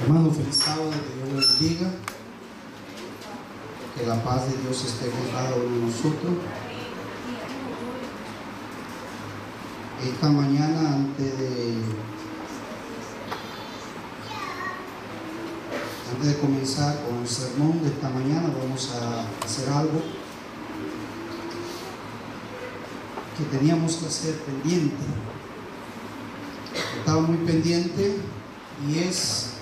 Hermano, feliz sábado, que Dios lo bendiga, que la paz de Dios esté con cada uno de nosotros. Esta mañana, antes de comenzar con el sermón de esta mañana, vamos a hacer algo que teníamos que hacer pendiente. Estaba muy pendiente, y es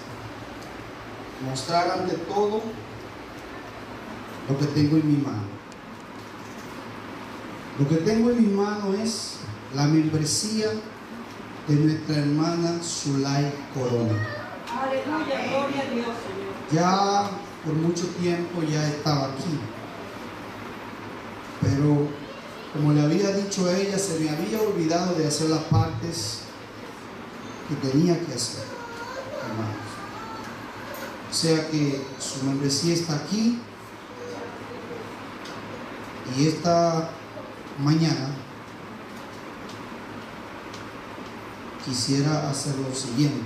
mostrar ante todo lo que tengo en mi mano. Lo que tengo en mi mano es la membresía de nuestra hermana Zulay Corona. Aleluya, gloria a Dios, Señor. Ya por mucho tiempo ya estaba aquí, pero como le había dicho a ella, se me había olvidado de hacer las partes que tenía que hacer, hermanos. O sea que su membresía está aquí, y esta mañana quisiera hacer lo siguiente.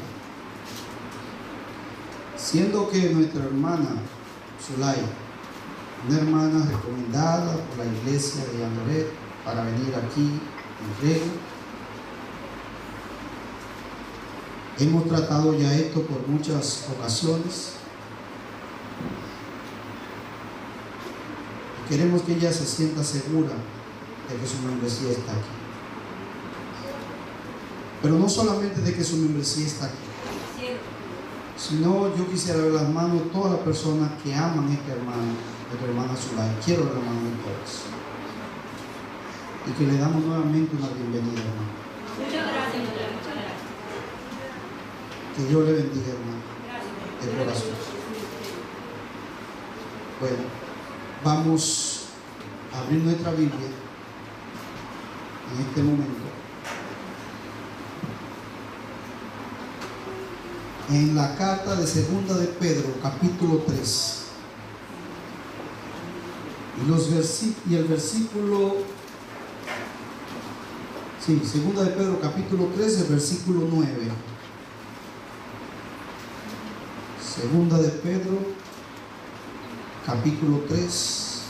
Siendo que nuestra hermana Zulay, una hermana recomendada por la iglesia de Andrés para venir aquí en Riego, hemos tratado ya esto por muchas ocasiones. Queremos que ella se sienta segura de que su membresía está aquí. Pero no solamente de que su membresía está aquí, sino yo quisiera ver las manos de todas las personas que aman a esta hermana Zulay. Quiero ver las manos de todos. Y que le damos nuevamente una bienvenida, hermano. Muchas gracias, muchas gracias. Que Dios le bendiga, hermano, de Gracias. corazón. Bueno, vamos a abrir nuestra Biblia en este momento en la carta de Segunda de Pedro, capítulo 3, y el versículo, Segunda de Pedro, capítulo 3, el versículo 9. Segunda de Pedro, capítulo 3.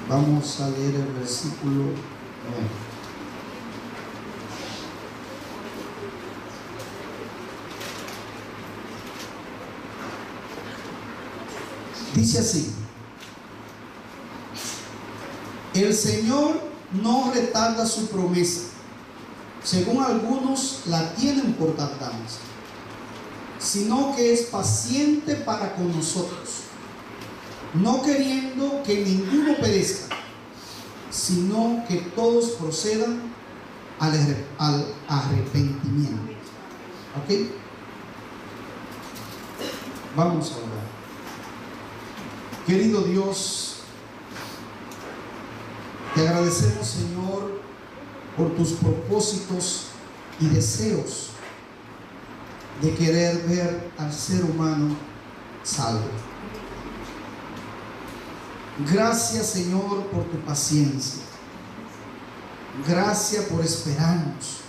Vamos a leer el versículo 9. Dice así: el Señor no retarda su promesa, según algunos la tienen por tardanza, sino que es paciente para con nosotros, no queriendo que ninguno perezca, sino que todos procedan al arrepentimiento. ¿Ok? Vamos a orar. Querido Dios, te agradecemos, Señor, por tus propósitos y deseos de querer ver al ser humano salvo. Gracias, Señor, por tu paciencia. Gracias por esperarnos.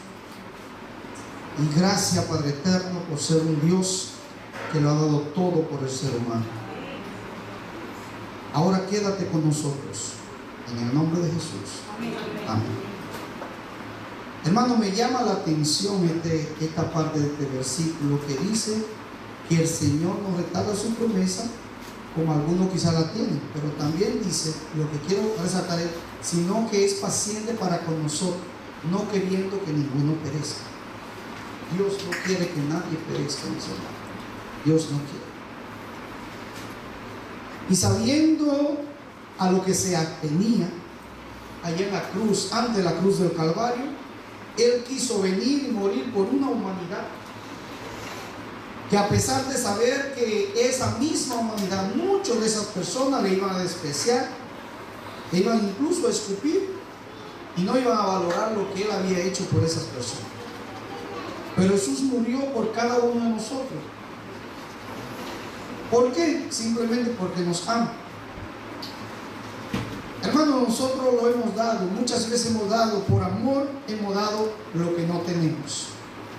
Y gracias, Padre eterno, por ser un Dios que lo ha dado todo por el ser humano. Ahora quédate con nosotros, en el nombre de Jesús. Amén. Hermano, me llama la atención esta parte de este versículo que dice que el Señor no retarda su promesa, como algunos quizás la tienen, pero también dice, lo que quiero resaltar es, sino que es paciente para con nosotros, no queriendo que ninguno perezca. Dios no quiere que nadie perezca, mis hermanos. Dios no quiere. Y sabiendo a lo que se atenía allá en la cruz, ante la cruz del Calvario, Él quiso venir y morir por una humanidad que, a pesar de saber que esa misma humanidad, muchas de esas personas le iban a despreciar, le iban incluso a escupir y no iban a valorar lo que Él había hecho por esas personas. Pero Jesús murió por cada uno de nosotros. ¿Por qué? Simplemente porque nos ama. Hermanos, nosotros lo hemos dado, muchas veces hemos dado por amor, hemos dado lo que no tenemos,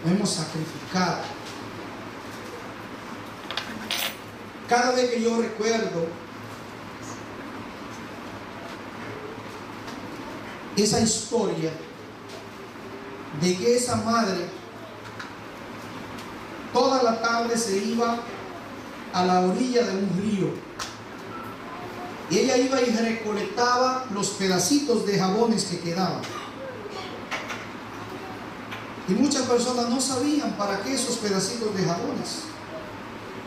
lo hemos sacrificado, Cada vez que yo recuerdo esa historia de que esa madre toda la tarde se iba a la orilla de un río y ella iba y recolectaba los pedacitos de jabones que quedaban, y muchas personas no sabían para qué esos pedacitos de jabones,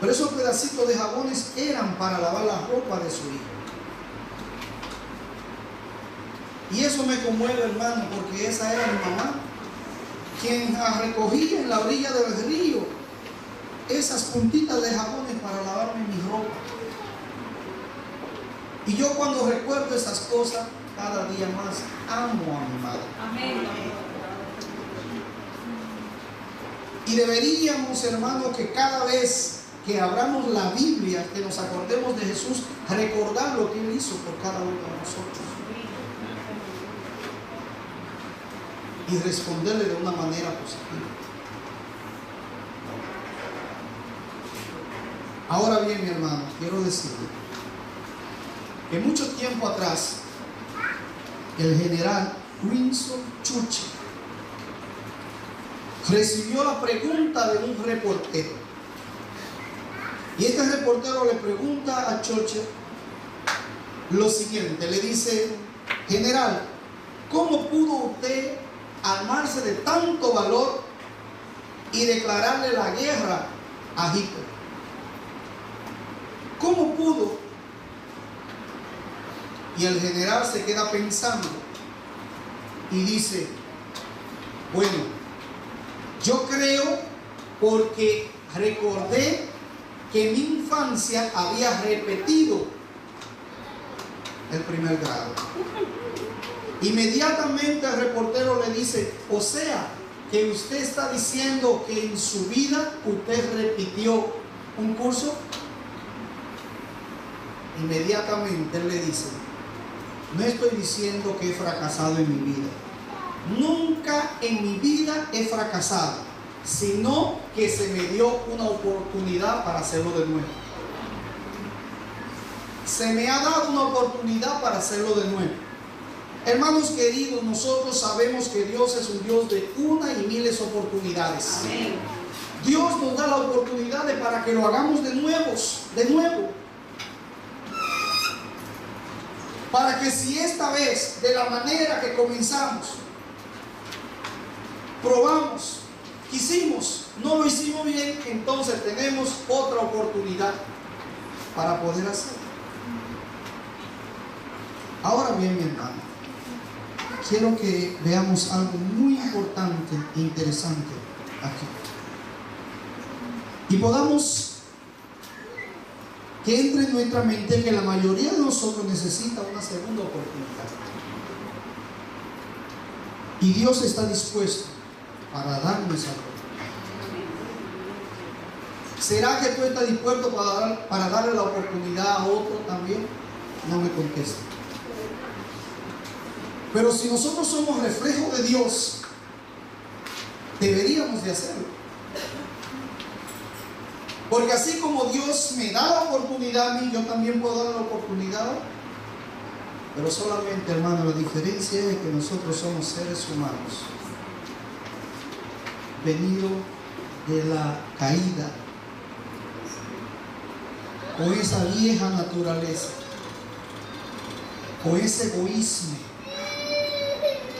pero esos pedacitos de jabones eran para lavar la ropa de su hijo. Y eso me conmueve, hermano, porque esa era mi mamá, quien recogía en la orilla del río esas puntitas de jabones para lavarme mi ropa. Y yo cuando recuerdo esas cosas, cada día más amo a mi madre. Amén. Y deberíamos, hermano, que cada vez que abramos la Biblia, que nos acordemos de Jesús, recordar lo que Él hizo por cada uno de nosotros. Y responderle de una manera positiva. Ahora bien, mi hermano, quiero decirle que mucho tiempo atrás, el general Winston Churchill recibió la pregunta de un reportero. Y este reportero le pregunta a Churchill lo siguiente, le dice: general, ¿cómo pudo usted armarse de tanto valor y declararle la guerra a Hitler? ¿Cómo pudo? Y el general se queda pensando y dice: bueno, yo creo porque recordé que en mi infancia había repetido el primer grado. Inmediatamente el reportero le dice: o sea, que usted está diciendo que en su vida usted repitió un curso. Inmediatamente él le dice: no estoy diciendo que he fracasado en mi vida. Nunca en mi vida he fracasado, sino que se me dio una oportunidad para hacerlo de nuevo. Se me ha dado una oportunidad para hacerlo de nuevo. Hermanos queridos, nosotros sabemos que Dios es un Dios de una y miles oportunidades. Amén. Dios nos da la oportunidad para que lo hagamos de nuevo. Para que si esta vez, de la manera que comenzamos, probamos, quisimos, no lo hicimos bien, entonces tenemos otra oportunidad para poder hacerlo. Ahora bien, mi hermano, quiero que veamos algo muy importante e interesante aquí. Y podamos que entre en nuestra mente que la mayoría de nosotros necesita una segunda oportunidad. Y Dios está dispuesto para darnos esa oportunidad. ¿Será que tú estás dispuesto para darle la oportunidad a otro también? No me contesta. Pero si nosotros somos reflejo de Dios, deberíamos de hacerlo. Porque así como Dios me da la oportunidad a mí, yo también puedo dar la oportunidad. Pero solamente, hermano, la diferencia es que nosotros somos seres humanos, venidos de la caída, con esa vieja naturaleza, con ese egoísmo.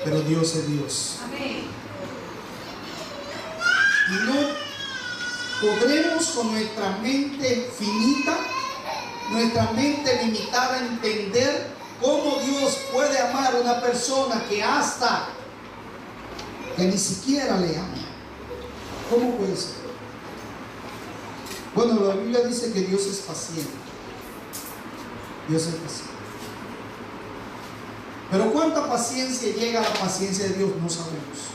Pero Dios es Dios. Amén. Y no podremos con nuestra mente finita, nuestra mente limitada, entender cómo Dios puede amar a una persona que hasta que ni siquiera le ama. ¿Cómo puede ser? Bueno, la Biblia dice que Dios es paciente. Dios es paciente. Pero cuánta paciencia llega a la paciencia de Dios no sabemos.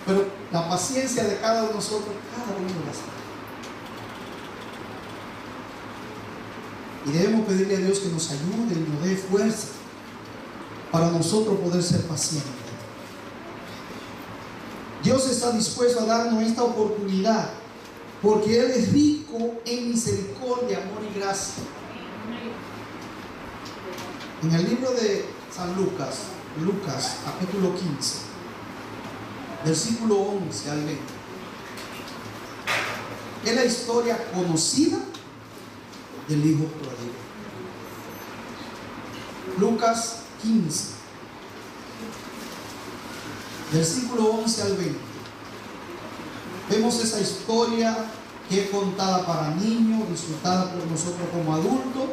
Pero la paciencia de cada uno de nosotros, cada uno la sabe. Y debemos pedirle a Dios que nos ayude y nos dé fuerza para nosotros poder ser pacientes. Dios está dispuesto a darnos esta oportunidad porque Él es rico en misericordia, amor y gracia. En el libro de San Lucas, capítulo 15, versículo 11 al 20, es la historia conocida del hijo pródigo. Lucas 15, versículo 11 al 20. Vemos esa historia que es contada para niños, disfrutada por nosotros como adultos,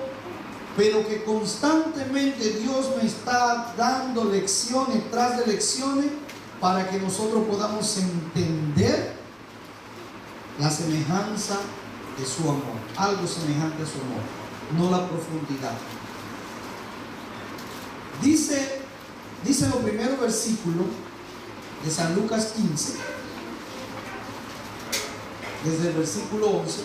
pero que constantemente Dios me está dando lecciones tras de lecciones para que nosotros podamos entender la semejanza de su amor, algo semejante a su amor, no la profundidad. Dice los primeros versículos de San Lucas 15, desde el versículo 11,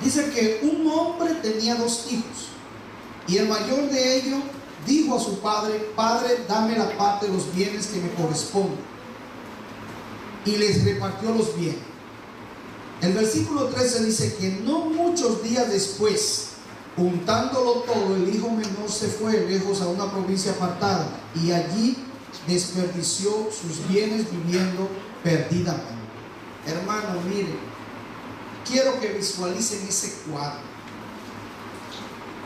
dice que un hombre tenía 2 hijos, y el mayor de ellos dijo a su padre: Padre, dame la parte de los bienes que me corresponde. Y les repartió los bienes. El versículo 13 dice que no muchos días después, juntándolo todo, el hijo menor se fue lejos a una provincia apartada, y allí desperdició sus bienes viviendo perdidamente. Hermano, mire, quiero que visualicen ese cuadro.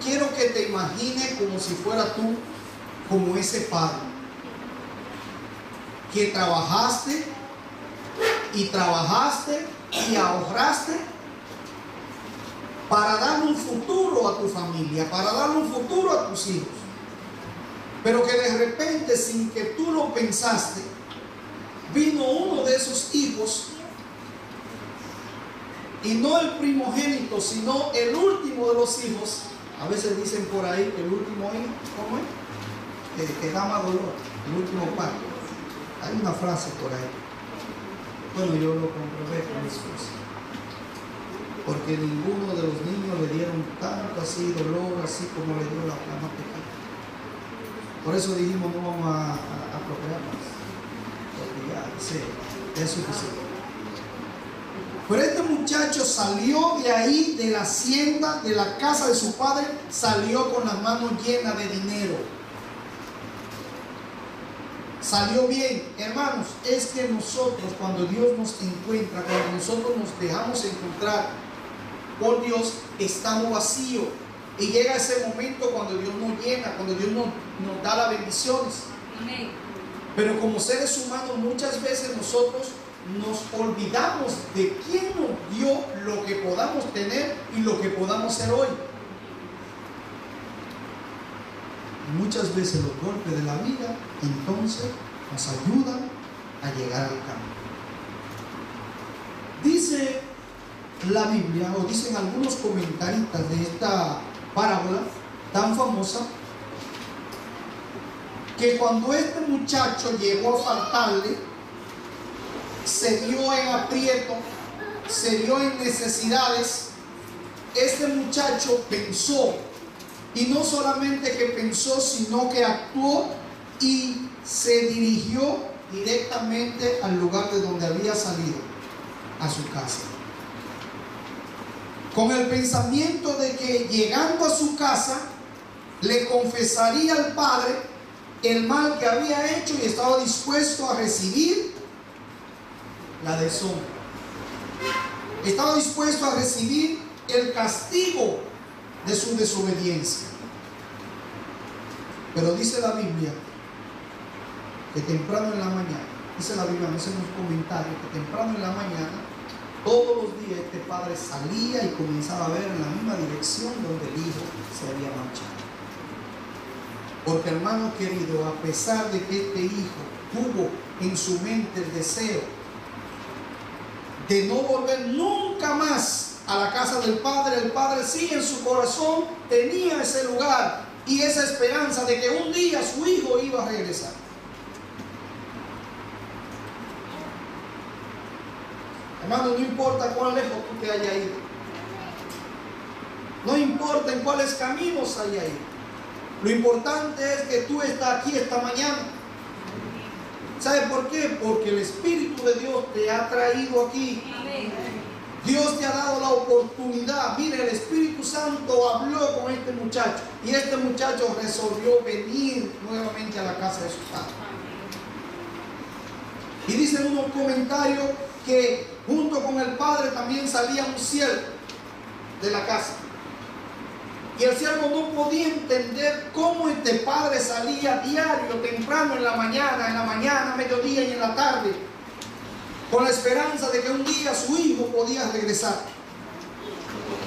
Quiero que te imagines como si fuera tú, como ese padre que trabajaste y ahorraste para darle un futuro a tu familia, para darle un futuro a tus hijos, pero que de repente, sin que tú lo pensaste, vino uno de esos hijos, y no el primogénito, sino el último de los hijos. A veces dicen por ahí que el último hijo, ¿cómo es? Que da más dolor, el último parto. Hay una frase por ahí. Bueno, yo lo comprobé con mi esposa, porque ninguno de los niños le dieron tanto así dolor, así como le dio la más pequeña. Por eso dijimos: no vamos a procrear más, porque ya es suficiente. Pero este muchacho salió de ahí, de la hacienda, de la casa de su padre, salió con las manos llenas de dinero. Salió bien. Hermanos, es que nosotros, cuando Dios nos encuentra, cuando nosotros nos dejamos encontrar por Dios, estamos vacíos. Y llega ese momento cuando Dios nos llena, cuando Dios nos da las bendiciones. Amén. Pero como seres humanos, muchas veces nosotros nos olvidamos de quién nos dio lo que podamos tener y lo que podamos ser hoy. Y muchas veces los golpes de la vida entonces nos ayudan a llegar al cambio. Dice la Biblia, o dicen algunos comentaristas de esta parábola tan famosa, que cuando este muchacho llegó a faltarle, se vio en aprieto, se vio en necesidades, este muchacho pensó, y no solamente que pensó, sino que actuó y se dirigió directamente al lugar de donde había salido, a su casa, con el pensamiento de que llegando a su casa le confesaría al padre el mal que había hecho y estaba dispuesto a recibir la deshonra. Estaba dispuesto a recibir el castigo de su desobediencia. Pero dice la Biblia que temprano en la mañana, dice la Biblia, no sé en los comentarios, que temprano en la mañana, todos los días este padre salía y comenzaba a ver en la misma dirección donde el hijo se había marchado. Porque, hermano querido, a pesar de que este hijo tuvo en su mente el deseo de no volver nunca más a la casa del padre, el padre sí en su corazón tenía ese lugar y esa esperanza de que un día su hijo iba a regresar. Hermano, no importa cuán lejos tú te hayas ido, no importa en cuáles caminos hayas ido, lo importante es que tú estás aquí esta mañana. ¿Sabe por qué? Porque el Espíritu de Dios te ha traído aquí. Amén. Dios te ha dado la oportunidad. Mire, el Espíritu Santo habló con este muchacho y este muchacho resolvió venir nuevamente a la casa de su padre. Y dicen unos comentarios que junto con el padre también salía un siervo de la casa. Y el siervo no podía entender cómo este padre salía diario, temprano en la mañana, mediodía y en la tarde, con la esperanza de que un día su hijo podía regresar.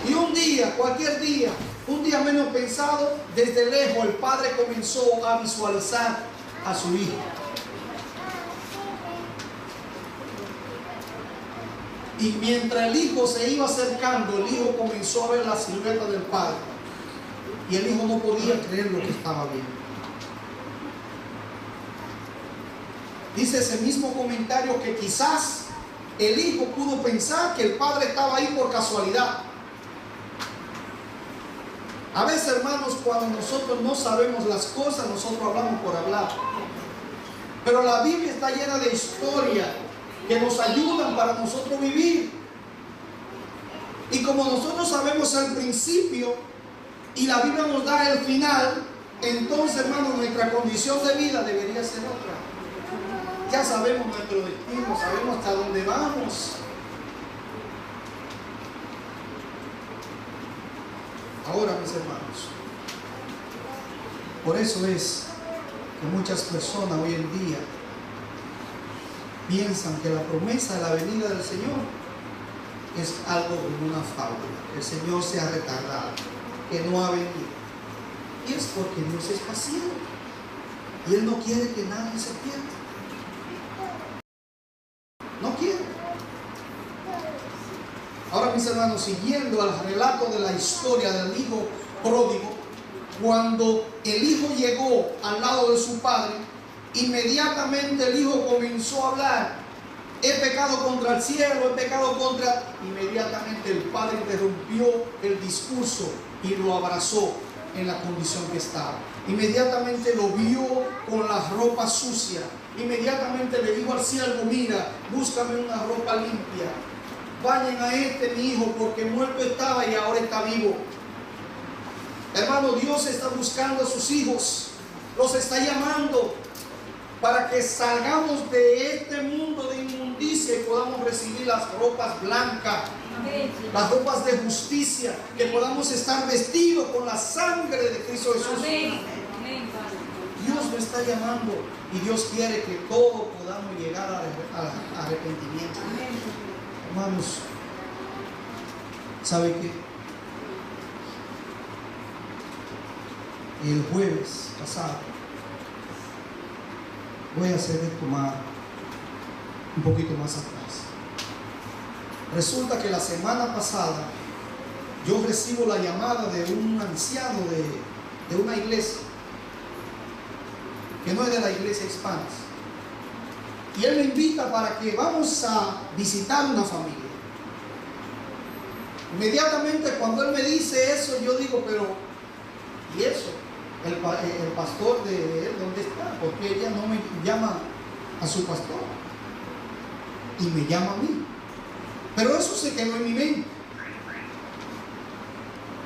Y un día, cualquier día, un día menos pensado, desde lejos el padre comenzó a visualizar a su hijo. Y mientras el hijo se iba acercando, el hijo comenzó a ver la silueta del padre. Y el hijo no podía creer lo que estaba viendo. Dice ese mismo comentario que quizás el hijo pudo pensar que el padre estaba ahí por casualidad. A veces, hermanos, cuando nosotros no sabemos las cosas, nosotros hablamos por hablar. Pero la Biblia está llena de historias que nos ayudan para nosotros vivir. Y como nosotros sabemos el principio y la Biblia nos da el final, entonces, hermanos, nuestra condición de vida debería ser otra. Ya sabemos nuestro destino, sabemos hasta dónde vamos. Ahora, mis hermanos, por eso es que muchas personas hoy en día piensan que la promesa de la venida del Señor es algo como una fábula. El Señor se ha retardado, que no ha venido. Y es porque Dios es paciente y Él no quiere que nadie se pierda. No quiere. Ahora, mis hermanos, siguiendo al relato de la historia del hijo pródigo, cuando el hijo llegó al lado de su padre, inmediatamente el hijo comenzó a hablar: he pecado contra el cielo, he pecado contra... Inmediatamente el padre interrumpió el discurso y lo abrazó en la condición que estaba. Inmediatamente lo vio con la ropa sucia. Inmediatamente le dijo al siervo: mira, búscame una ropa limpia. Vayan a mi hijo, porque muerto estaba y ahora está vivo. Hermano, Dios está buscando a sus hijos. Los está llamando para que salgamos de este mundo de inmundicia y podamos recibir las ropas blancas, las ropas de justicia, que podamos estar vestidos con la sangre de Cristo Jesús. Dios nos está llamando y Dios quiere que todos podamos llegar al arrepentimiento. Hermanos, ¿sabe qué? El jueves pasado, voy a hacer esto un poquito más atrás. Resulta que la semana pasada yo recibo la llamada de un anciano de una iglesia, que no es de la iglesia hispana, y él me invita para que vamos a visitar una familia. Inmediatamente cuando él me dice eso, yo digo: pero ¿y eso? El pastor de él, ¿dónde está? Porque ella no me llama a su pastor y me llama a mí. Pero eso se quedó en mi mente.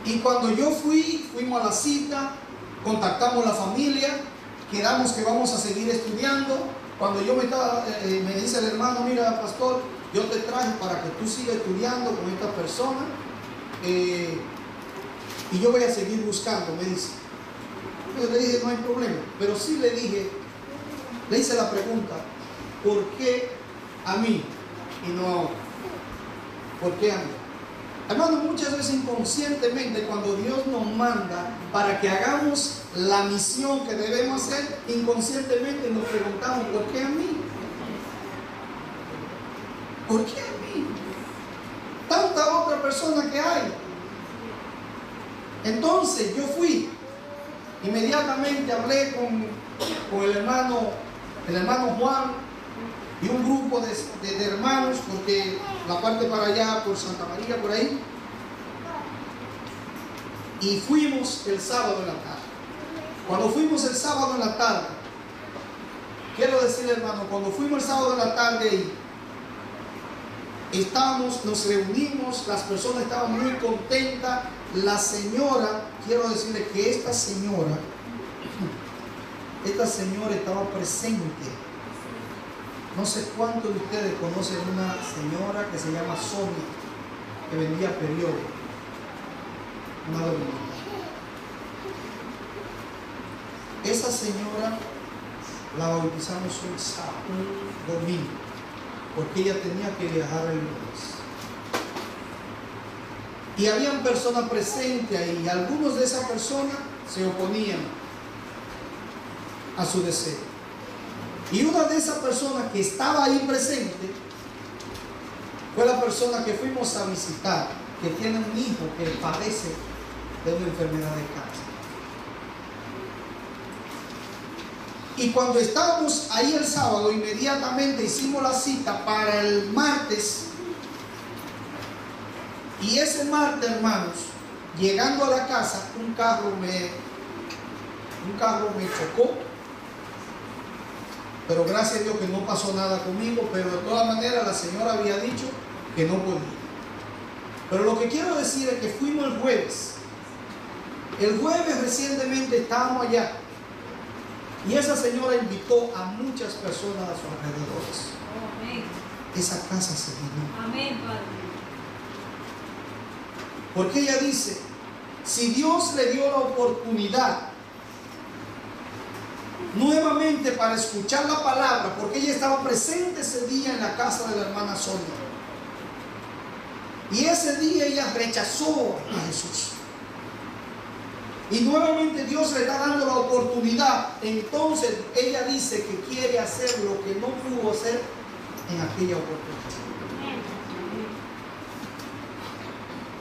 Y cuando yo fuimos a la cita, contactamos a la familia, quedamos que vamos a seguir estudiando. Cuando yo me dice el hermano: mira, pastor, yo te traje para que tú sigas estudiando con esta persona, y yo voy a seguir buscando, me dice. Yo le dije: no hay problema. Pero sí le hice la pregunta: ¿por qué a mí y no a otro? ¿Por qué a mí? Hermano, muchas veces inconscientemente, cuando Dios nos manda para que hagamos la misión que debemos hacer, inconscientemente nos preguntamos: ¿por qué a mí? ¿Por qué a mí? Tanta otra persona que hay. Entonces yo fui. Inmediatamente hablé con el hermano Juan y un grupo de hermanos, porque la parte para allá, por Santa María, por ahí. Y fuimos el sábado en la tarde. Cuando fuimos el sábado en la tarde, quiero decir, hermano, cuando fuimos el sábado de la tarde y nos reunimos, las personas estaban muy contentas. La señora, quiero decirle que esta señora estaba presente. No sé cuántos de ustedes conocen una señora que se llama Sonia, que vendía periódicos, una dominicana. Esa señora la bautizamos un sábado, domingo, porque ella tenía que viajar el lunes. Y habían personas presentes ahí, y algunos de esas personas se oponían a su deseo. Y una de esas personas que estaba ahí presente fue la persona que fuimos a visitar, que tiene un hijo que padece de una enfermedad de cáncer. Y cuando estábamos ahí el sábado, inmediatamente hicimos la cita para el martes. Y ese martes, hermanos, llegando a la casa, un carro me chocó. Pero gracias a Dios que no pasó nada conmigo, pero de todas maneras la señora había dicho que no podía. Pero lo que quiero decir es que fuimos el jueves. El jueves recientemente estábamos allá. Y esa señora invitó a muchas personas a sus alrededores. Amén. Esa casa se llenó. Amén, Padre. Porque ella dice, si Dios le dio la oportunidad nuevamente para escuchar la palabra, porque ella estaba presente ese día en la casa de la hermana Sonia. Y ese día ella rechazó a Jesús. Y nuevamente Dios le está dando la oportunidad. Entonces ella dice que quiere hacer lo que no pudo hacer en aquella oportunidad.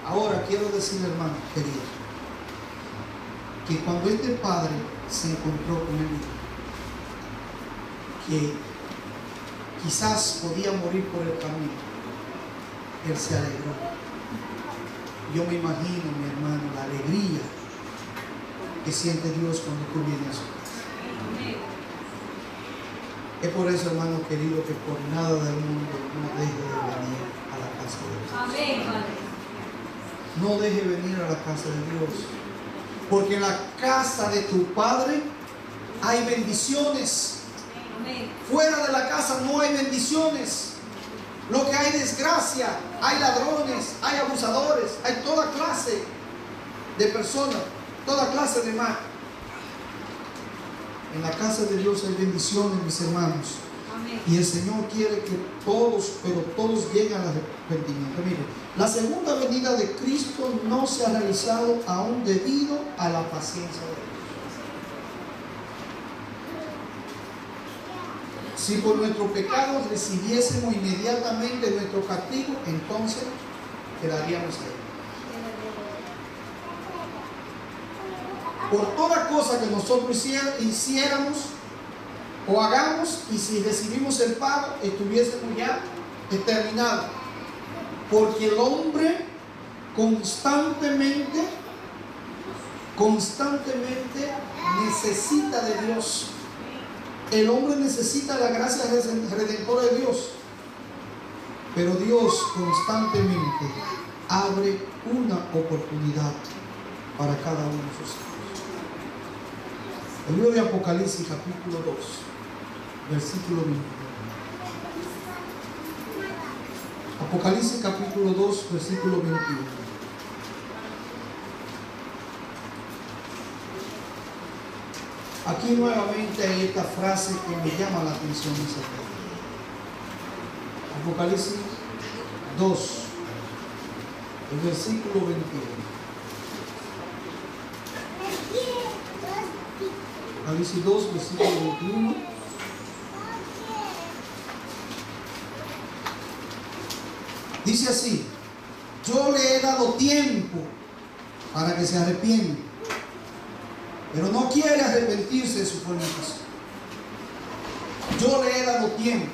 Ahora quiero decir, hermano querido, que cuando este padre se encontró con él, que quizás podía morir por el camino, él se alegró. Yo me imagino, mi hermano, la alegría que siente Dios cuando tú vienes a su casa. Es por eso, hermano querido, que por nada del mundo no deje de venir a la casa de Dios. Amén, Padre. No deje venir a la casa de Dios, porque en la casa de tu Padre hay bendiciones. Amén. Fuera de la casa no hay bendiciones. Lo que hay es desgracia, hay ladrones, hay abusadores, hay toda clase de personas, toda clase de mal. En la casa de Dios hay bendiciones, mis hermanos. Amén. Y el Señor quiere que todos, pero todos lleguen al arrepentimiento. Mire, la segunda venida de Cristo no se ha realizado aún debido a la paciencia de Dios. Si por nuestros pecados recibiésemos inmediatamente nuestro castigo, entonces quedaríamos ahí. Por toda cosa que nosotros hiciéramos o hagamos, y si recibimos el pago, estuviésemos ya terminados. Porque el hombre constantemente necesita de Dios. El hombre necesita la gracia redentora de Dios. Pero Dios constantemente abre una oportunidad para cada uno de sus hijos. El libro de Apocalipsis, capítulo 2, versículo 21. Apocalipsis, capítulo 2, versículo 21. Aquí nuevamente hay esta frase que me llama la atención. Apocalipsis 2, el versículo 21. Apocalipsis 2, versículo 21. Dice así: yo le he dado tiempo para que se arrepienta, pero no quiere arrepentirse de su fornicación. Yo le he dado tiempo.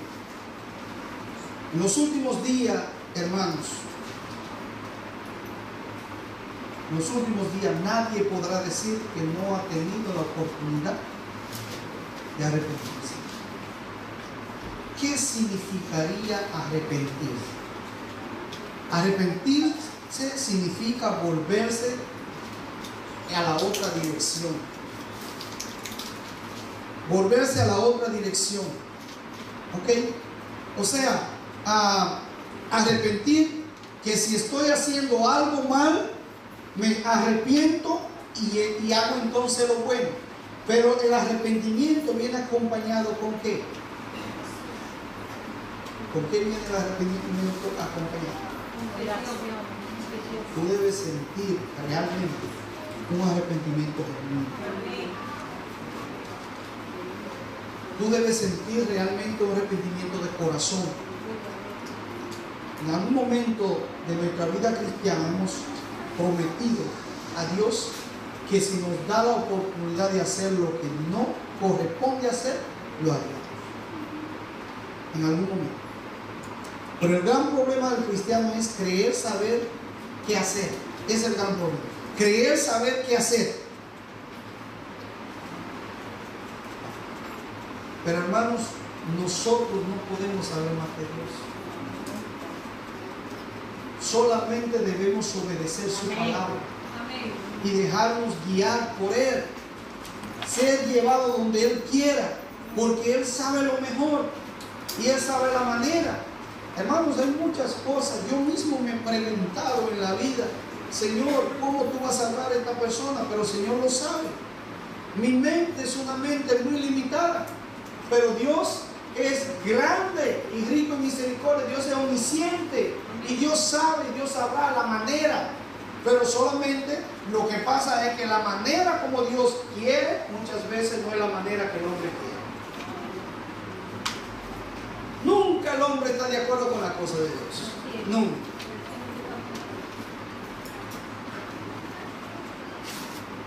En los últimos días, hermanos, en los últimos días nadie podrá decir que no ha tenido la oportunidad de arrepentirse. ¿qué significaría arrepentir? Arrepentirse significa volverse a la otra dirección. Volverse a la otra dirección. ¿Ok? O sea, arrepentir, que si estoy haciendo algo mal, me arrepiento y hago entonces lo bueno. Pero el arrepentimiento viene acompañado ¿con qué? ¿Con qué viene el arrepentimiento acompañado? Tú debes sentir realmente un arrepentimiento genuino. Tú debes sentir realmente un arrepentimiento de corazón. En algún momento de nuestra vida cristiana hemos prometido a Dios que si nos da la oportunidad de hacer lo que no corresponde hacer, lo haríamos. En algún momento. Pero el gran problema del cristiano es creer saber qué hacer. Ese es el gran problema. Creer saber qué hacer. Pero hermanos, nosotros no podemos saber más que Dios. Solamente debemos obedecer su palabra y dejarnos guiar por Él, ser llevado donde Él quiera, porque Él sabe lo mejor y Él sabe la manera. Hermanos, hay muchas cosas. Yo mismo me he preguntado en la vida, Señor, ¿cómo tú vas a salvar a esta persona? Pero el Señor lo sabe. Mi mente es una mente muy limitada, pero Dios es grande y rico en misericordia. Dios es omnisciente y Dios sabe, Dios sabrá la manera. Pero solamente lo que pasa es que la manera como Dios quiere muchas veces no es la manera que el hombre quiere. Nunca el hombre está de acuerdo con la cosa de Dios. Nunca.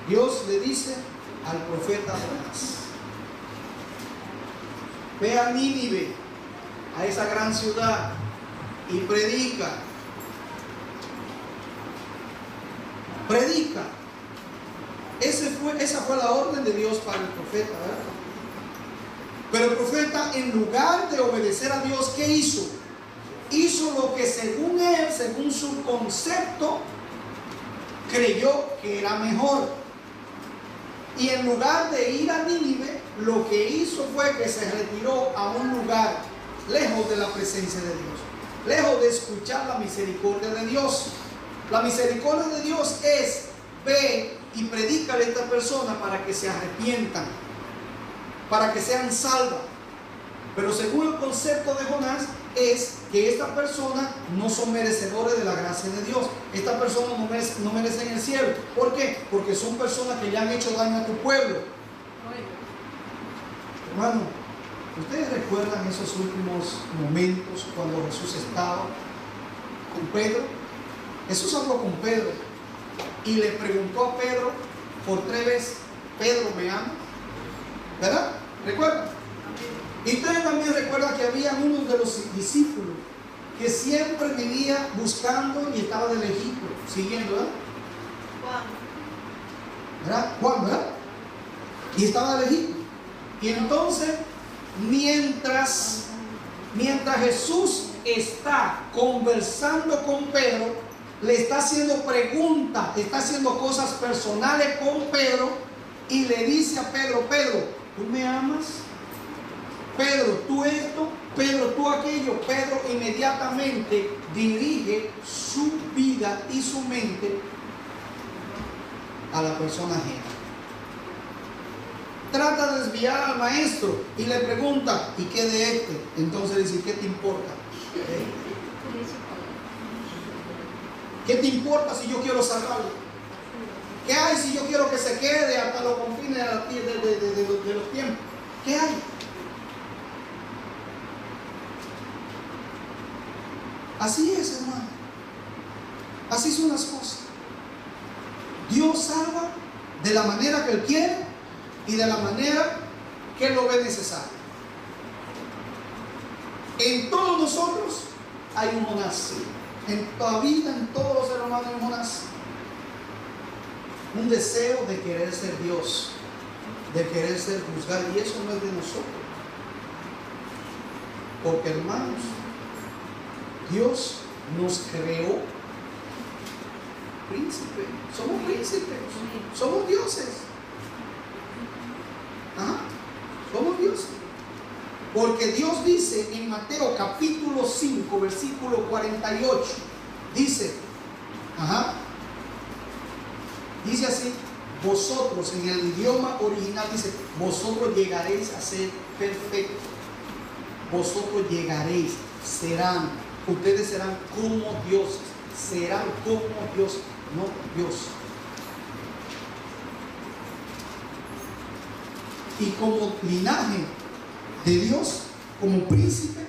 Dios le dice al profeta Jonás: ve a Nínive, a esa gran ciudad, y predica. Predica. Esa fue la orden de Dios para el profeta, ¿verdad? Pero el profeta, en lugar de obedecer a Dios, ¿qué hizo? Hizo lo que según él, según su concepto, creyó que era mejor. Y en lugar de ir a Nínive, lo que hizo fue que se retiró a un lugar lejos de la presencia de Dios, lejos de escuchar la misericordia de Dios. La misericordia de Dios es: ve y predícale a esta persona para que se arrepientan, para que sean salvas. Pero según el concepto de Jonás, es que esta persona no son merecedores de la gracia de Dios. Esta persona no merecen el cielo. ¿Por qué? Porque son personas que le han hecho daño a tu pueblo. Hermano, ¿ustedes recuerdan esos últimos momentos cuando Jesús estaba con Pedro? Jesús habló con Pedro y le preguntó a Pedro por 3 veces: Pedro, ¿me amas? ¿Verdad? ¿Recuerdan? Y ustedes también recuerdan que había uno de los discípulos que siempre vivía buscando y estaba de lejito, siguiendo, ¿verdad? ¿Verdad? Juan, ¿verdad? Y estaba de lejito. Y entonces, mientras Jesús está conversando con Pedro, le está haciendo preguntas, está haciendo cosas personales con Pedro, y le dice a Pedro: Pedro, ¿tú me amas? Pedro, tú esto, Pedro, tú aquello. Pedro inmediatamente dirige su vida y su mente a la persona ajena. Trata de desviar al maestro y le pregunta: ¿y qué de este? Entonces dice: ¿qué te importa? ¿Qué te importa si yo quiero salvarlo? ¿Qué hay si yo quiero que se quede hasta los confines de los tiempos? ¿Qué hay? Así es, hermano. Así son las cosas. Dios salva de la manera que Él quiere y de la manera que Él lo ve necesario. En todos nosotros hay un Jonás. En toda vida, en todos los seres humanos hay un Jonás. Un deseo de querer ser Dios, de querer ser juzgado, y eso no es de nosotros. Porque hermanos, Dios nos creó príncipes. Somos príncipes. Somos dioses. Ajá. Somos dioses. Porque Dios dice en Mateo capítulo 5, versículo 48. Dice, dice así: vosotros, en el idioma original dice, vosotros llegaréis a ser perfectos. Vosotros llegaréis, serán, ustedes serán como dioses. Serán como Dios, no Dios. Y como linaje de Dios, como príncipe,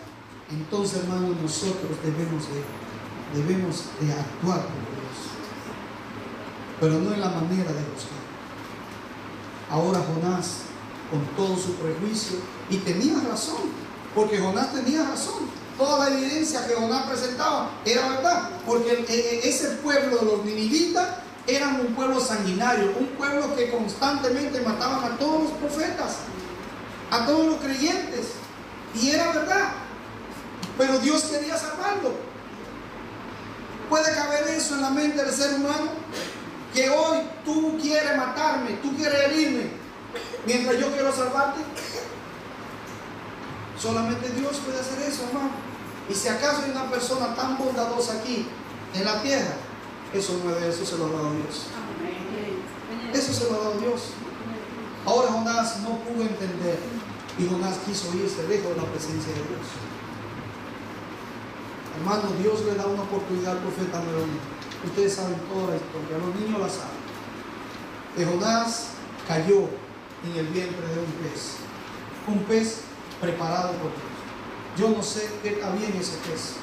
entonces, hermanos, nosotros debemos de actuar como Dios, pero no en la manera de buscar. Ahora Jonás, con todo su prejuicio, y tenía razón, porque Jonás tenía razón. Toda la evidencia que Jonás presentaba era verdad, porque ese pueblo de los ninivitas eran un pueblo sanguinario, un pueblo que constantemente mataban a todos los profetas, a todos los creyentes, y era verdad, pero Dios quería salvarlo. ¿Puede caber eso en la mente del ser humano? Que hoy tú quieres matarme, tú quieres herirme, mientras yo quiero salvarte. Solamente Dios puede hacer eso, hermano. Y si acaso hay una persona tan bondadosa aquí en la tierra, eso no es de eso, se lo ha dado Dios. Eso se lo ha dado Dios. Ahora Jonás no pudo entender, y Jonás quiso irse lejos de la presencia de Dios. Hermano, Dios le da una oportunidad al profeta nuevamente. Ustedes saben toda la historia, los niños la saben. Que Jonás cayó en el vientre de un pez preparado por Dios. Yo no sé qué había en ese pez.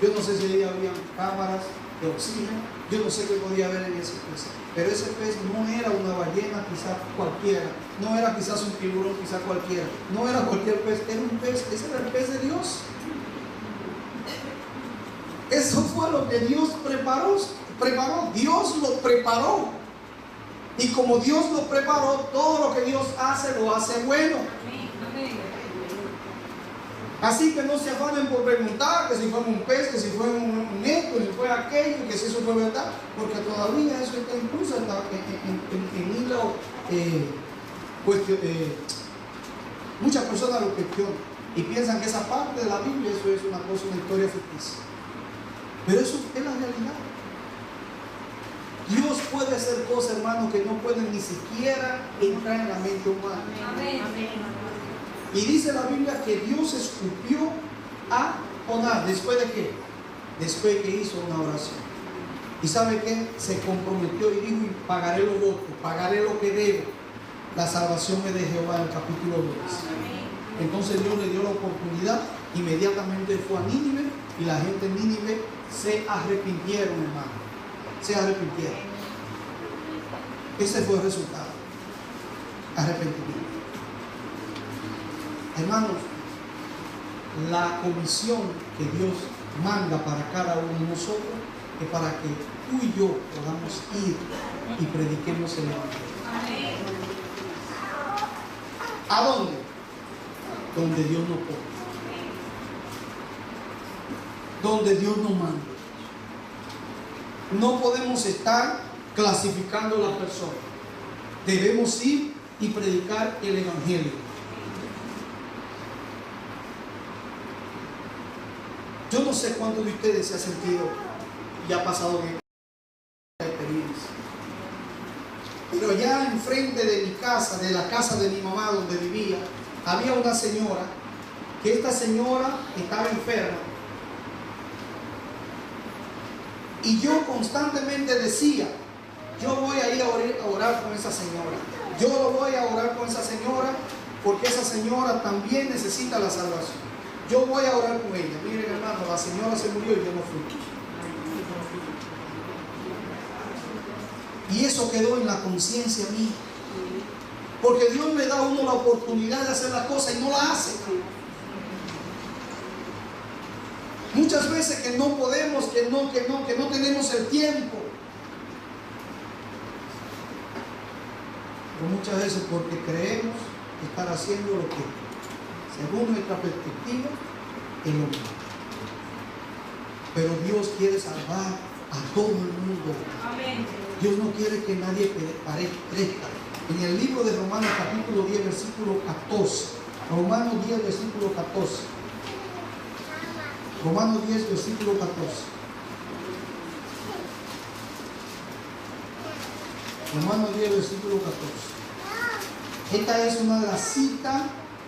Yo no sé si ahí había cámaras de oxígeno. Yo no sé qué podía haber en ese pez. Pero ese pez no era una ballena quizás cualquiera. No era quizás un tiburón quizás cualquiera. No era cualquier pez. Era un pez. Ese era el pez de Dios. Eso fue lo que Dios preparó. Dios lo preparó. Y como Dios lo preparó, todo lo que Dios hace, lo hace bueno. Así que no se afanen por preguntar que si fue un pez, que si fue un esto, que si fue aquello, que si eso fue verdad, porque todavía eso está incluso en hilo, muchas personas lo cuestionan y piensan que esa parte de la Biblia, eso es una cosa, una historia ficticia. Pero eso es la realidad. Dios puede hacer cosas, hermanos, que no pueden ni siquiera entrar en la mente humana. Amén. Y dice la Biblia que Dios escupió a Jonás. ¿Después de qué? Después que hizo una oración. ¿Y sabe qué? Se comprometió y dijo: pagaré los votos, pagaré lo que debo. La salvación es de Jehová, en el capítulo 2. Entonces Dios le dio la oportunidad. Inmediatamente fue a Nínive y la gente en Nínive se arrepintieron, hermano. Se arrepintieron. Ese fue el resultado. Arrepentimiento. Hermanos, la comisión que Dios manda para cada uno de nosotros es para que tú y yo podamos ir y prediquemos el Evangelio. ¿A dónde? Donde Dios nos pone. Donde Dios nos manda. No podemos estar clasificando a las personas. Debemos ir y predicar el Evangelio. Yo no sé cuántos de ustedes se han sentido y ha pasado en esta experiencia. Pero allá enfrente de mi casa, de la casa de mi mamá donde vivía, había una señora, que esta señora estaba enferma. Y yo constantemente decía: yo voy a ir a orar con esa señora. Yo lo voy a orar con esa señora porque esa señora también necesita la salvación. Yo voy a orar con ella. Miren, hermano, la señora se murió y yo no fui. Y eso quedó en la conciencia mía. Porque Dios le da a uno la oportunidad de hacer las cosas y no la hace. Muchas veces que no podemos, que no tenemos el tiempo. Pero muchas veces porque creemos estar haciendo lo que, según nuestra perspectiva, el hombre. Pero Dios quiere salvar a todo el mundo. Amén. Dios no quiere que nadie perezca. En el libro de Romanos capítulo 10 versículo 14. Romanos 10 versículo 14. Romanos 10 versículo 14. Romanos 10 versículo 14. Esta es una de las citas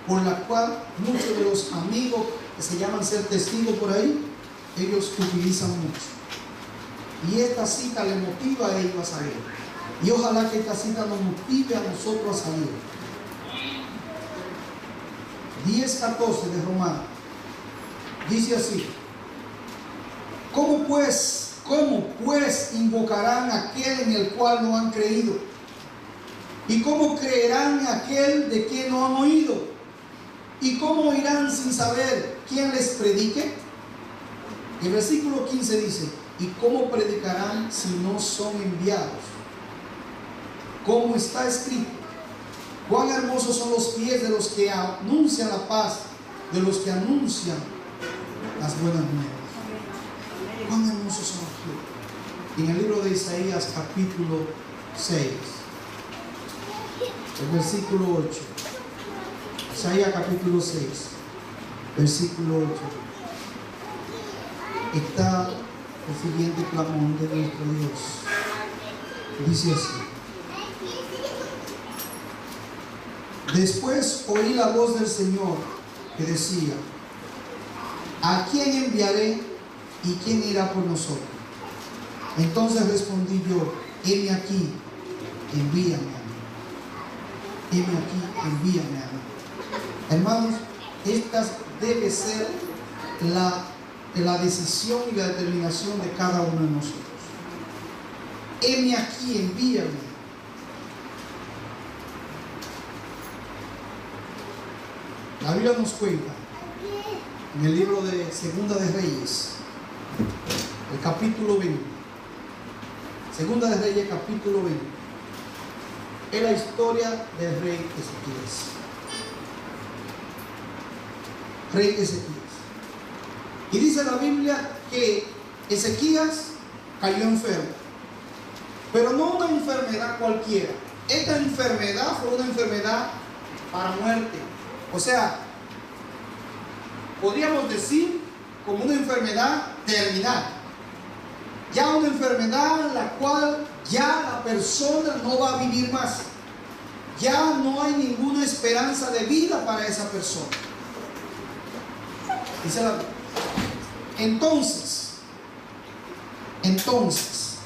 por la cual muchos de los amigos que se llaman ser testigos por ahí, ellos utilizan mucho. Y esta cita le motiva a ellos a salir. Y ojalá que esta cita nos motive a nosotros a salir. 10:14 de Romanos. Dice así: ¿Cómo pues invocarán a aquel en el cual no han creído? ¿Y cómo creerán en aquel de quien no han oído? ¿Y cómo irán sin saber quién les predique? Y el versículo 15 dice: ¿y cómo predicarán si no son enviados? Como está escrito: cuán hermosos son los pies de los que anuncian la paz, de los que anuncian las buenas nuevas. Cuán hermosos son los pies. Y en el libro de Isaías capítulo 6, el versículo 8. Isaías capítulo 6, versículo 8. Está el siguiente clamor de nuestro Dios. Dice así: después oí la voz del Señor que decía: ¿a quién enviaré y quién irá por nosotros? Entonces respondí yo: heme aquí, envíame a mí. Heme aquí, envíame a mí. Hermanos, esta debe ser la decisión y la determinación de cada uno de nosotros. Heme aquí, envíame. La Biblia nos cuenta en el libro de Segunda de Reyes, el capítulo 20. Segunda de Reyes, capítulo 20. Es la historia del rey Ezequías. Rey Ezequías. Y dice la Biblia que Ezequías cayó enfermo. Pero no una enfermedad cualquiera. Esta enfermedad fue una enfermedad para muerte. O sea, podríamos decir como una enfermedad terminal. Ya una enfermedad en la cual ya la persona no va a vivir más. Ya no hay ninguna esperanza de vida para esa persona. Dice la Biblia. Entonces,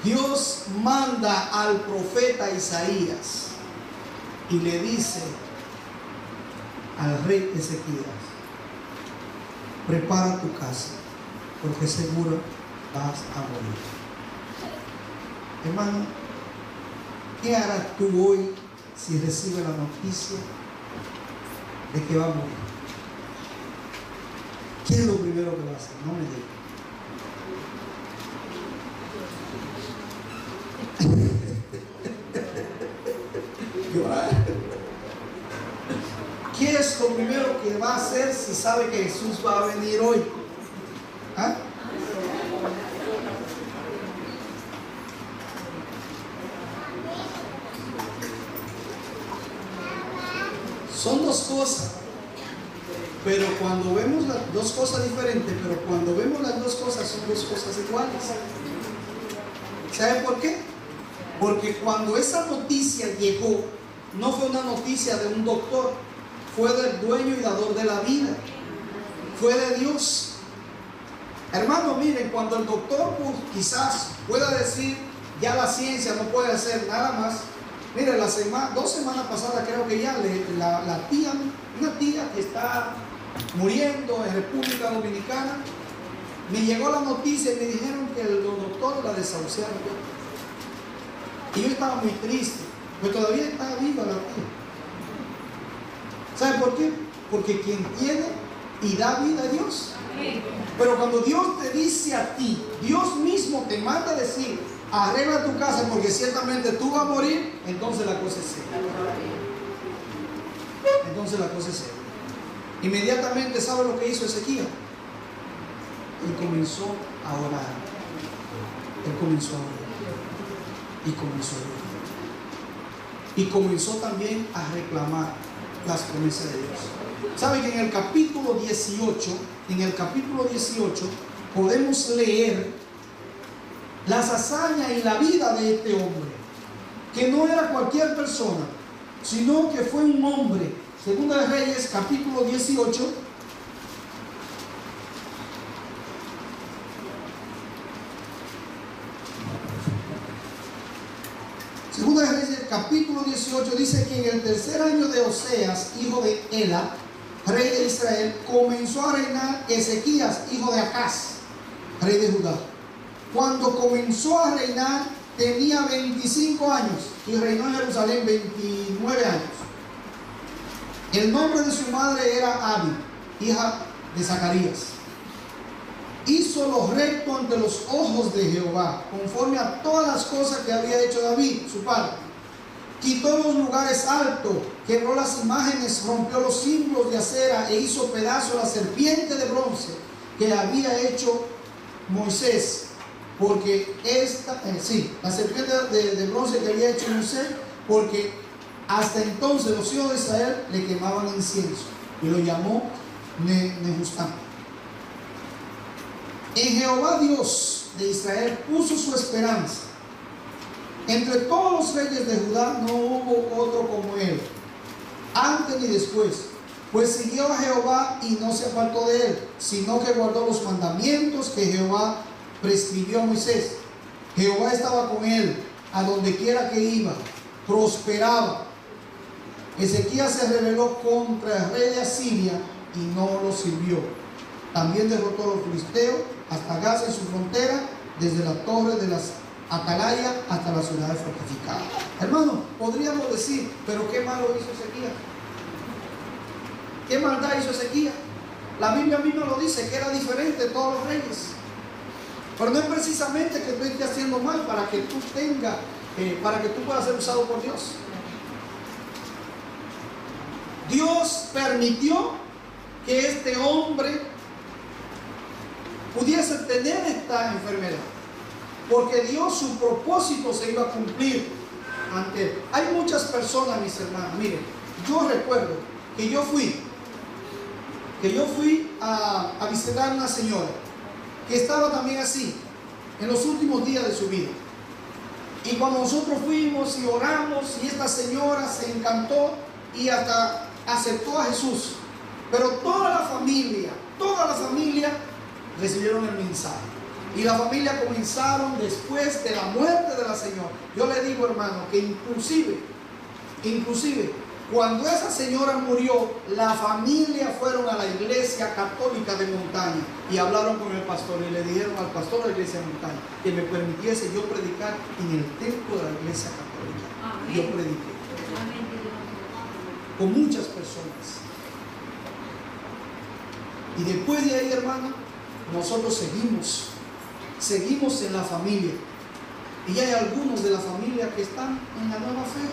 Dios manda al profeta Isaías y le dice al rey Ezequías: prepara tu casa, porque seguro vas a morir. Hermano, ¿qué harás tú hoy si recibes la noticia de que va a morir? ¿Qué es lo primero que va a hacer? No me digas. Llorar. ¿Qué es lo primero que va a hacer si sabe que Jesús va a venir hoy? ¿Ah? Son dos cosas. Pero cuando vemos las dos cosas diferentes, pero cuando vemos las dos cosas, son dos cosas iguales. ¿Sabe por qué? Porque cuando esa noticia llegó, no fue una noticia de un doctor, fue del dueño y dador de la vida, fue de Dios. Hermano, miren, cuando el doctor quizás pueda decir, ya la ciencia no puede hacer nada más. Miren, 2 semanas pasadas creo que ya la tía, una tía que está muriendo en República Dominicana, me llegó la noticia y me dijeron que los doctores la desahuciaron. Y yo estaba muy triste, pero todavía está viva la tía. ¿Sabe por qué? Porque quien tiene y da vida es Dios. Pero cuando Dios te dice a ti, Dios mismo te manda a decir: arregla tu casa porque ciertamente tú vas a morir, entonces la cosa es seria. Entonces la cosa es seria. Inmediatamente, ¿sabe lo que hizo Ezequías? Él comenzó a orar. Él comenzó a orar. Y comenzó a orar. Y comenzó también a reclamar las promesas de Dios. ¿Sabe que en el capítulo 18, podemos leer las hazañas y la vida de este hombre? Que no era cualquier persona, sino que fue un hombre. Segunda de Reyes, capítulo 18. Segunda de Reyes, capítulo 18, dice que en el tercer año de Oseas, hijo de Ela, rey de Israel, comenzó a reinar Ezequías, hijo de Acaz, rey de Judá. Cuando comenzó a reinar, tenía 25 años y reinó en Jerusalén 29 años. El nombre de su madre era Abi, hija de Zacarías. Hizo lo recto ante los ojos de Jehová, conforme a todas las cosas que había hecho David, su padre. Quitó los lugares altos, quebró las imágenes, rompió los símbolos de acera e hizo pedazos la serpiente de bronce que había hecho Moisés. Porque la serpiente de bronce que había hecho Moisés, porque hasta entonces los hijos de Israel le quemaban incienso, y lo llamó Nehustán. En Jehová Dios de Israel puso su esperanza. Entre todos los reyes de Judá no hubo otro como él, antes ni después, pues siguió a Jehová y no se apartó de él, sino que guardó los mandamientos que Jehová prescribió a Moisés. Jehová estaba con él a donde quiera que iba, prosperaba. Ezequías se rebeló contra el rey de Asiria y no lo sirvió. También derrotó a los filisteos hasta Gaza y su frontera, desde la torre de las atalayas hasta las ciudades fortificadas. Hermano, podríamos decir, pero qué malo hizo Ezequías. ¿Qué maldad hizo Ezequías? La Biblia misma lo dice, que era diferente de todos los reyes. Pero no es precisamente que tú estés haciendo mal para que tú puedas ser usado por Dios. Dios permitió que este hombre pudiese tener esta enfermedad, porque Dios, su propósito se iba a cumplir ante él. Hay muchas personas, mis hermanos, miren, yo recuerdo que yo fui a visitar a una señora que estaba también así, en los últimos días de su vida. Y cuando nosotros fuimos y oramos, y esta señora se encantó y hasta aceptó a Jesús. Pero toda la familia recibieron el mensaje. Y la familia comenzaron después de la muerte de la señora. Yo le digo, hermano, que inclusive, cuando esa señora murió, la familia fueron a la iglesia católica de Montaña y hablaron con el pastor y le dijeron al pastor de la iglesia de Montaña que me permitiese yo predicar en el templo de la iglesia católica. Amén. Yo prediqué. Amén. Con muchas personas. Y después de ahí, hermano, nosotros seguimos en la familia. Y hay algunos de la familia que están en la nueva fe.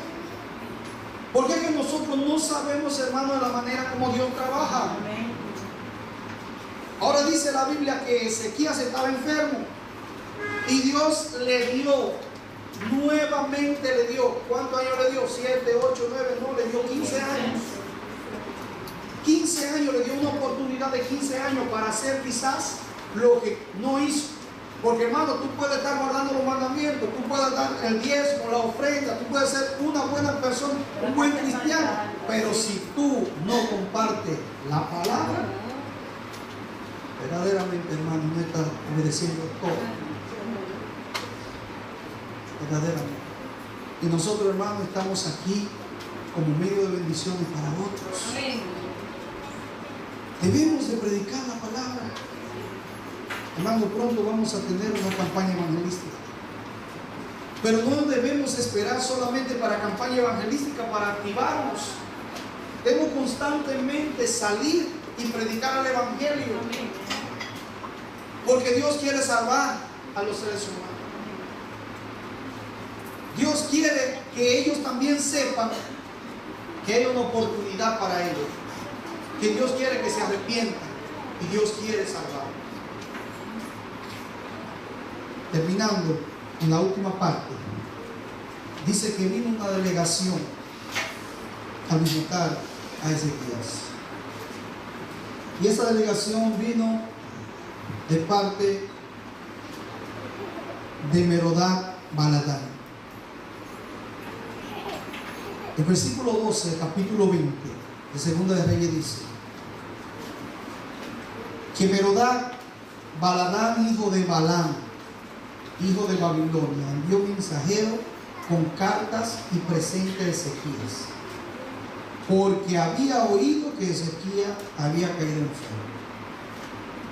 ¿Por qué que nosotros no sabemos, hermano, de la manera como Dios trabaja? Amén. Ahora dice la Biblia que Ezequías estaba enfermo y Dios le dio, nuevamente le dio, ¿cuántos años le dio? 7, 8, 9, no, le dio 15 años. 15 años, le dio una oportunidad de 15 años para hacer quizás lo que no hizo. Porque, hermano, tú puedes estar guardando los mandamientos, tú puedes dar el diezmo, la ofrenda, tú puedes ser una buena persona, un buen cristiano, pero si tú no compartes la palabra, verdaderamente, hermano, no estás obedeciendo todo. Verdaderamente. Y nosotros, hermano, estamos aquí como medio de bendiciones para otros. Debemos de predicar la palabra. Hermano, pronto vamos a tener una campaña evangelística. Pero no debemos esperar solamente para campaña evangelística para activarnos. Debemos constantemente salir y predicar el evangelio. Porque Dios quiere salvar a los seres humanos. Dios quiere que ellos también sepan que hay una oportunidad para ellos. que Dios quiere que se arrepientan y Dios quiere salvar. Terminando en la última parte, dice que vino una delegación a visitar a Ezequías. Y esa delegación vino de parte de Merodach Baladán. El versículo 12, capítulo 20 de Segunda de Reyes dice que Merodach Baladán, hijo de Balaam, hijo de Babilonia, envió mensajero con cartas y presentes a Ezequías, porque había oído que Ezequías había caído enfermo.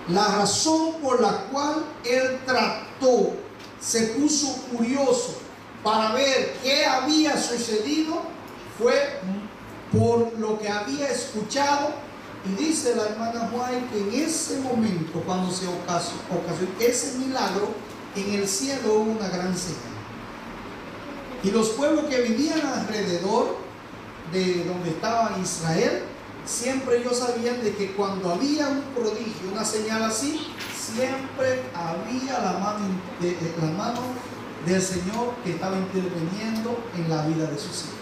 La razón por la cual él trató, se puso curioso para ver qué había sucedido, fue por lo que había escuchado. Y dice la hermana Juárez que en ese momento, cuando se ocasionó ese milagro, en el cielo hubo una gran señal. Y los pueblos que vivían alrededor de donde estaba Israel, siempre ellos sabían de que cuando había un prodigio, una señal así, siempre había la mano del Señor que estaba interviniendo en la vida de sus hijos.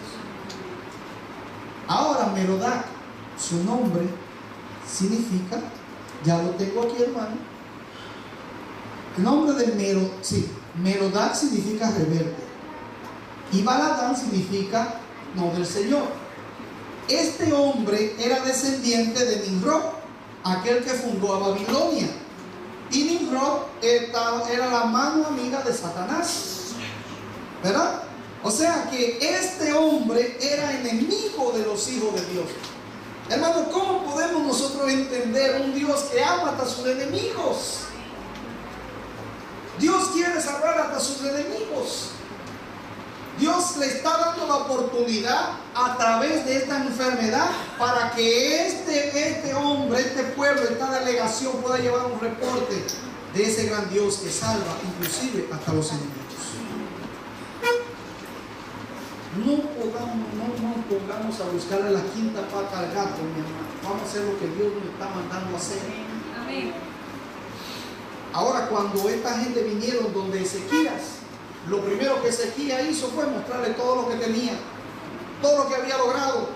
Ahora Merodach, su nombre significa, ya lo tengo aquí, hermano, el nombre de Merodach significa rebelde, y Baladán significa no del Señor. Este hombre era descendiente de Nimrod, aquel que fundó a Babilonia. Y Nimrod era la mano amiga de Satanás, ¿verdad? O sea que este hombre era enemigo de los hijos de Dios. Hermano, ¿cómo podemos nosotros entender un Dios que ama hasta sus enemigos? Dios quiere salvar hasta sus enemigos. Dios le está dando la oportunidad a través de esta enfermedad para que este hombre, este pueblo, esta delegación pueda llevar un reporte de ese gran Dios que salva, inclusive hasta los enemigos. No nos pongamos a buscarle la quinta pata al gato, mi hermano. Vamos a hacer lo que Dios nos está mandando a hacer. Amén. Ahora, cuando esta gente vinieron donde Ezequías, lo primero que Ezequías hizo fue mostrarle todo lo que tenía, todo lo que había logrado,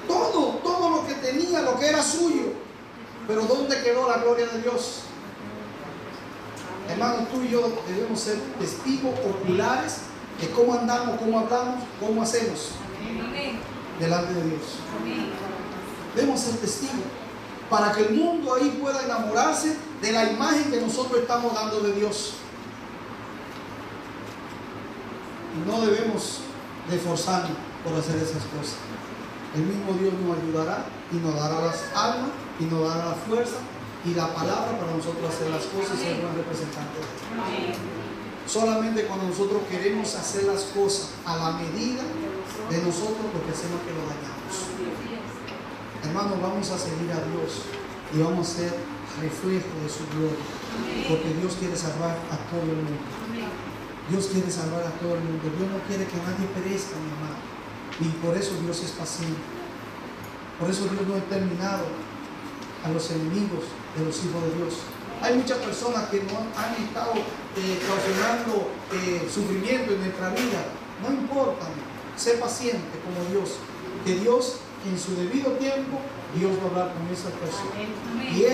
todo lo que tenía, lo que era suyo. Pero ¿dónde quedó la gloria de Dios? Hermanos, tú y yo debemos ser testigos oculares de cómo andamos, cómo hablamos, cómo hacemos delante de Dios. Debemos ser testigos para que el mundo ahí pueda enamorarse de la imagen que nosotros estamos dando de Dios. Y no debemos de esforzarnos por hacer esas cosas. El mismo Dios nos ayudará y nos dará las almas y nos dará la fuerza y la palabra para nosotros hacer las cosas y ser buen representante de Dios. Solamente cuando nosotros queremos hacer las cosas a la medida de nosotros, lo que hacemos es que lo dañamos. Hermanos, vamos a seguir a Dios y vamos a ser reflejo de su gloria, porque Dios quiere salvar a todo el mundo. Dios quiere salvar a todo el mundo. Dios no quiere que nadie perezca, mi hermano. Y por eso Dios es paciente. Por eso Dios no ha terminado a los enemigos de los hijos de Dios. Hay muchas personas que no han estado causando sufrimiento en nuestra vida. No importa, sé paciente como Dios. Que Dios, en su debido tiempo, Dios va a hablar con esa persona. Y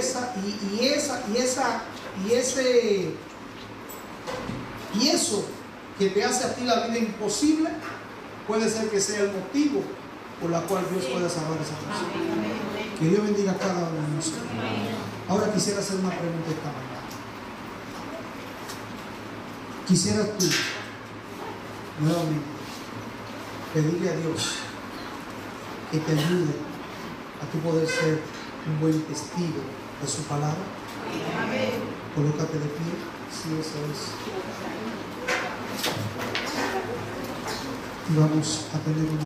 eso que te hace a ti la vida imposible, puede ser que sea el motivo por la cual Dios pueda salvar a esa persona. Que Dios bendiga a cada uno de nosotros. Ahora quisiera hacer una pregunta esta mañana. Quisiera tú, nuevamente, pedirle a Dios que te ayude a tu poder ser un buen testigo de su palabra. Colócate de pie, si eso es. Y vamos a tener una